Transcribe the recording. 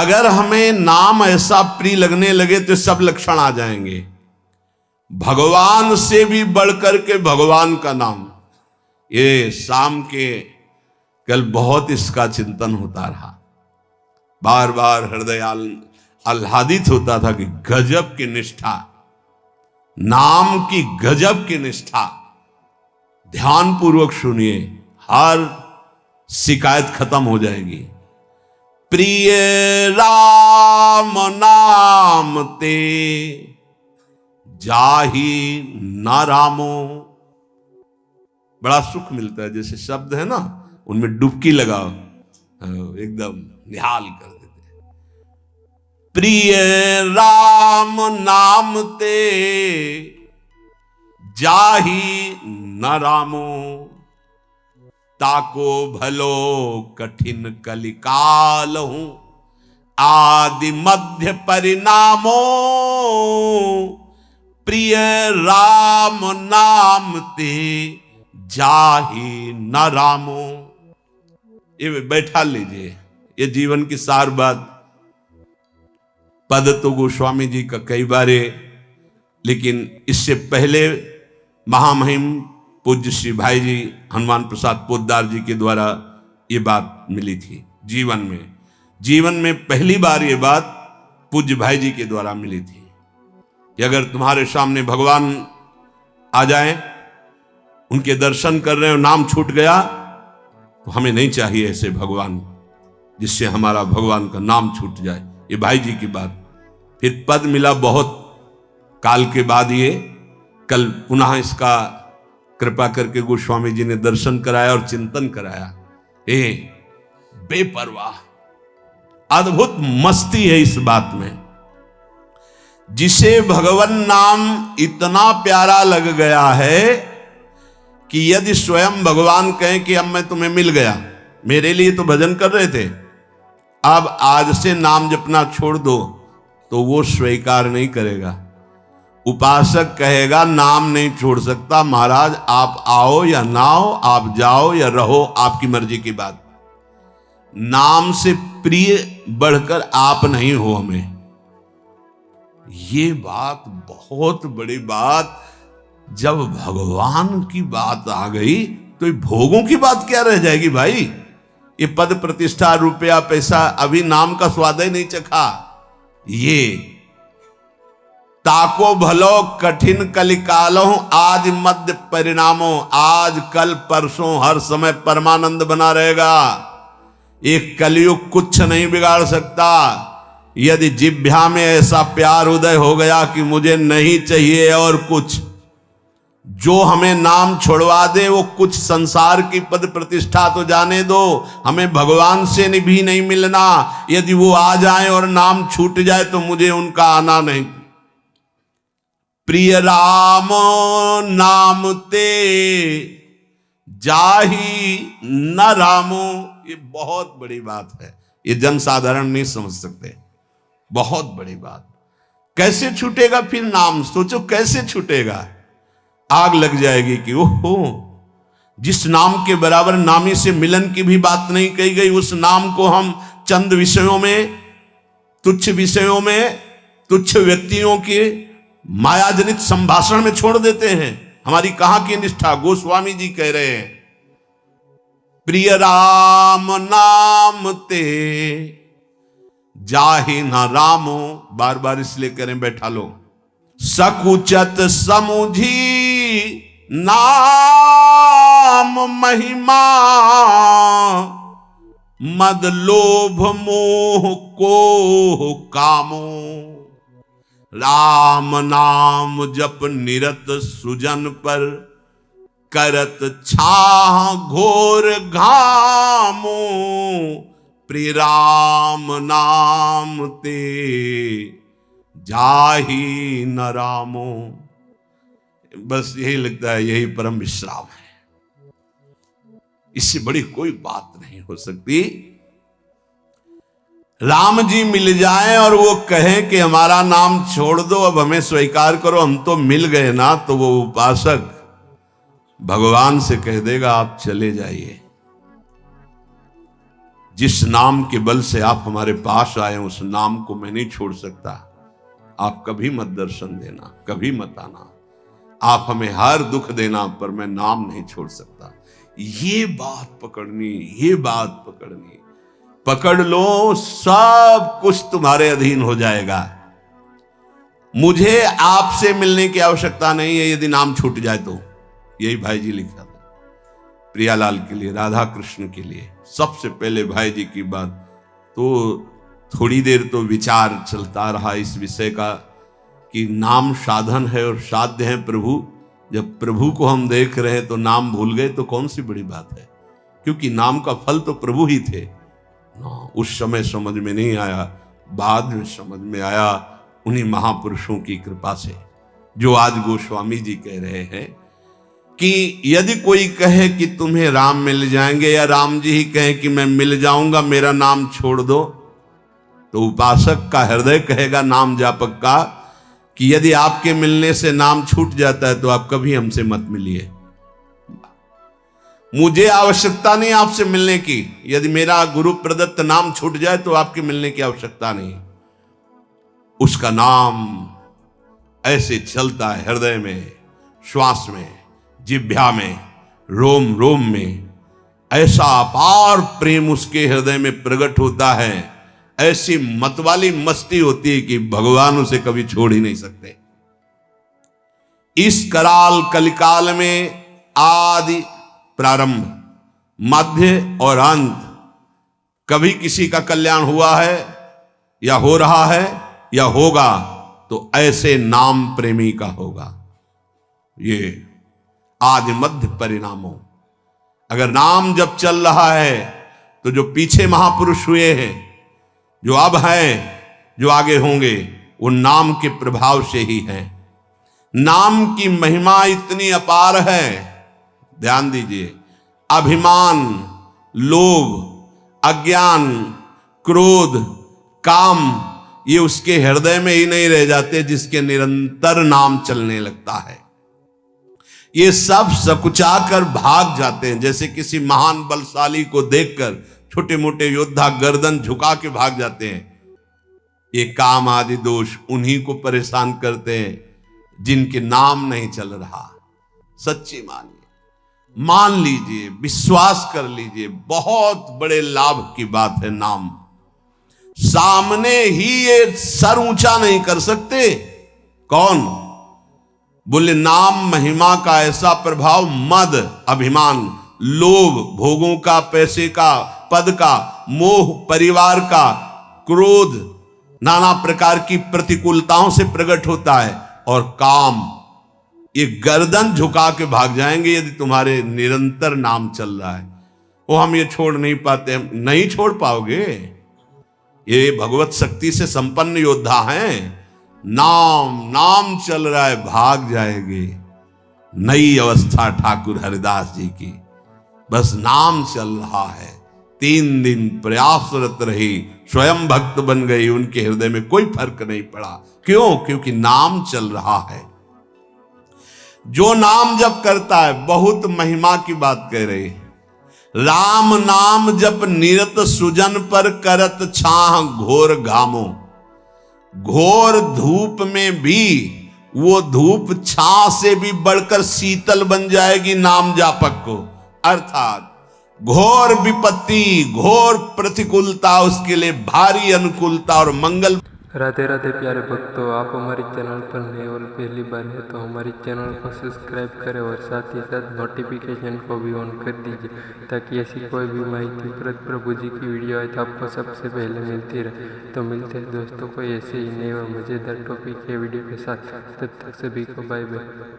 अगर हमें नाम ऐसा प्रिय लगने लगे तो सब लक्षण आ जाएंगे। भगवान से भी बढ़कर के भगवान का नाम। ये शाम के कल बहुत इसका चिंतन होता रहा, बार बार हृदय आह्लादित होता था कि गजब की निष्ठा, नाम की गजब की निष्ठा। ध्यान पूर्वक सुनिए, हर शिकायत खत्म हो जाएगी। प्रिय राम नाम ते जाहि न रामो। बड़ा सुख मिलता है, जैसे शब्द है ना, उनमें डुबकी लगाओ, एकदम निहाल कर देते। प्रिय राम नाम ते जाहि न रामो, ताको भलो कठिन कलिकाल हूं, आदि मध्य परिणामो। प्रिय राम नाम ते जाहि न रामो। ये बैठा लीजिए, ये जीवन की सार बात। पद तो गोस्वामी जी का कई बारे, लेकिन इससे पहले महामहिम पूज्य श्री भाई जी हनुमान प्रसाद पोद्दार जी के द्वारा ये बात मिली थी। जीवन में पहली बार ये बात पूज्य भाई जी के द्वारा मिली थी कि अगर तुम्हारे सामने भगवान आ जाए, उनके दर्शन कर रहे हो, नाम छूट गया, तो हमें नहीं चाहिए ऐसे भगवान जिससे हमारा भगवान का नाम छूट जाए। ये भाई जी की बात। फिर पद मिला बहुत काल के बाद, ये कल पुनः इसका कृपा करके गोस्वामी जी ने दर्शन कराया और चिंतन कराया। बेपरवाह, अद्भुत मस्ती है इस बात में। जिसे भगवान नाम इतना प्यारा लग गया है कि यदि स्वयं भगवान कहें कि अब मैं तुम्हें मिल गया, मेरे लिए तो भजन कर रहे थे, अब आज से नाम जपना छोड़ दो, तो वो स्वीकार नहीं करेगा। उपासक कहेगा नाम नहीं छोड़ सकता महाराज, आप आओ या ना आओ, आप जाओ या रहो, आपकी मर्जी की बात। नाम से प्रिय बढ़कर आप नहीं हो हमें। ये बात बहुत बड़ी बात। जब भगवान की बात आ गई तो भोगों की बात क्या रह जाएगी भाई। ये पद प्रतिष्ठा रुपया पैसा, अभी नाम का स्वाद ही नहीं चखा। ये ताको भलो कठिन कलिकालो, आज मध्य परिणामो। आज कल परसों हर समय परमानंद बना रहेगा। एक कलयुग कुछ नहीं बिगाड़ सकता। यदि जिह्वा में ऐसा प्यार उदय हो गया कि मुझे नहीं चाहिए और कुछ, जो हमें नाम छोड़वा दे वो कुछ संसार की पद प्रतिष्ठा तो जाने दो, हमें भगवान से भी नहीं मिलना। यदि वो आ जाए और नाम छूट जाए तो मुझे उनका आना नहीं। प्रिय राम नाम ते जाहि न रामो। ये बहुत बड़ी बात है, ये जन साधारण नहीं समझ सकते। बहुत बड़ी बात। कैसे छूटेगा फिर नाम? सोचो कैसे छूटेगा। आग लग जाएगी कि ओहो, जिस नाम के बराबर नामी से मिलन की भी बात नहीं कही गई, उस नाम को हम चंद विषयों में, तुच्छ विषयों में, तुच्छ व्यक्तियों के मायाजनित संभाषण में छोड़ देते हैं। हमारी कहां की निष्ठा। गोस्वामी जी कह रहे हैं प्रिय राम नाम ते जाहि न रामो। बार बार इसलिए करें, बैठा लो। सकुचत समुझी नाम महिमा, मद लोभ मोह को कामो। राम नाम जप निरत सुजन पर, करत छाह घोर घामो। प्रिय राम नाम ते जाहि न रामो। बस यही लगता है, यही परम विश्राम है। इससे बड़ी कोई बात नहीं हो सकती। राम जी मिल जाएं और वो कहें कि हमारा नाम छोड़ दो, अब हमें स्वीकार करो, हम तो मिल गए ना, तो वो उपासक भगवान से कह देगा आप चले जाइए। जिस नाम के बल से आप हमारे पास आए उस नाम को मैं नहीं छोड़ सकता। आप कभी मत दर्शन देना, कभी मत आना, आप हमें हर दुख देना, पर मैं नाम नहीं छोड़ सकता। ये बात पकड़नी, ये बात पकड़नी, पकड़ लो, सब कुछ तुम्हारे अधीन हो जाएगा। मुझे आपसे मिलने की आवश्यकता नहीं है यदि नाम छूट जाए तो। यही भाई जी लिखा था प्रियालाल के लिए, राधा कृष्ण के लिए। सबसे पहले भाई जी की बात तो थोड़ी देर तो विचार चलता रहा इस विषय का कि नाम साधन है और साध्य है प्रभु। जब प्रभु को हम देख रहे हैं तो नाम भूल गए तो कौन सी बड़ी बात है, क्योंकि नाम का फल तो प्रभु ही थे। उस समय समझ में नहीं आया, बाद में समझ में आया उन्हीं महापुरुषों की कृपा से, जो आज गोस्वामी जी कह रहे हैं कि यदि कोई कहे कि तुम्हें राम मिल जाएंगे, या राम जी ही कहें कि मैं मिल जाऊंगा, मेरा नाम छोड़ दो, तो उपासक का हृदय कहेगा, नाम जापक का, कि यदि आपके मिलने से नाम छूट जाता है तो आप कभी हमसे मत मिलिए। मुझे आवश्यकता नहीं आपसे मिलने की, यदि मेरा गुरु प्रदत्त नाम छूट जाए तो आपके मिलने की आवश्यकता नहीं। उसका नाम ऐसे चलता है हृदय में, श्वास में, जिह्वा में, रोम रोम में। ऐसा अपार प्रेम उसके हृदय में प्रकट होता है, ऐसी मतवाली मस्ती होती है कि भगवान उसे कभी छोड़ ही नहीं सकते। इस कराल कलिकाल में आदि, प्रारंभ, मध्य और अंत, कभी किसी का कल्याण हुआ है या हो रहा है या होगा तो ऐसे नाम प्रेमी का होगा। ये आदि मध्य परिणामों। अगर नाम जब चल रहा है तो जो पीछे महापुरुष हुए हैं, जो अब हैं, जो आगे होंगे, वो नाम के प्रभाव से ही है। नाम की महिमा इतनी अपार है, ध्यान दीजिए। अभिमान, लोभ, अज्ञान, क्रोध, काम, ये उसके हृदय में ही नहीं रह जाते जिसके निरंतर नाम चलने लगता है। ये सब सकुचा कर भाग जाते हैं, जैसे किसी महान बलशाली को देखकर छोटे मोटे योद्धा गर्दन झुका के भाग जाते हैं। ये काम आदि दोष उन्हीं को परेशान करते हैं जिनके नाम नहीं चल रहा। सच्ची मानिए, मान लीजिए, विश्वास कर लीजिए, बहुत बड़े लाभ की बात है नाम। सामने ही ये सर ऊंचा नहीं कर सकते। कौन? बोले नाम महिमा का ऐसा प्रभाव, मद, अभिमान, लोभ, भोगों का, पैसे का, पद का, मोह, परिवार का, क्रोध, नाना प्रकार की प्रतिकूलताओं से प्रकट होता है, और काम, ये गर्दन झुका के भाग जाएंगे यदि तुम्हारे निरंतर नाम चल रहा है। वो हम ये छोड़ नहीं पाते, हम नहीं छोड़ पाओगे। ये भगवत शक्ति से संपन्न योद्धा हैं। नाम नाम चल रहा है, भाग जाएंगे। नई अवस्था ठाकुर हरिदास जी की, बस नाम चल रहा है। 3 दिन प्रयासरत रही, स्वयं भक्त बन गई, उनके हृदय में कोई फर्क नहीं पड़ा। क्यों? क्योंकि नाम चल रहा है। जो नाम जप करता है, बहुत महिमा की बात कह रही है। राम नाम जप निरत सुजन पर करत छाह घोर घामो। घोर धूप में भी वो धूप छाह से भी बढ़कर शीतल बन जाएगी नाम जापक को। अर्थात घोर विपत्ति, घोर प्रतिकूलता उसके लिए भारी अनुकूलता और मंगल। राधे राधे प्यारे भक्तों, आप हमारे चैनल पर नए और पहली बार है तो हमारे चैनल को सब्सक्राइब करें और साथ ही साथ नोटिफिकेशन को भी ऑन कर दीजिए, ताकि ऐसी कोई भी माहिती प्रभु जी की वीडियो आए तो आपको सबसे पहले मिलती रहे। तो मिलते हैं दोस्तों को ऐसे ही नए और मज़ेदार टॉपिक के वीडियो के साथ। तब तक सभी को बाय बाय।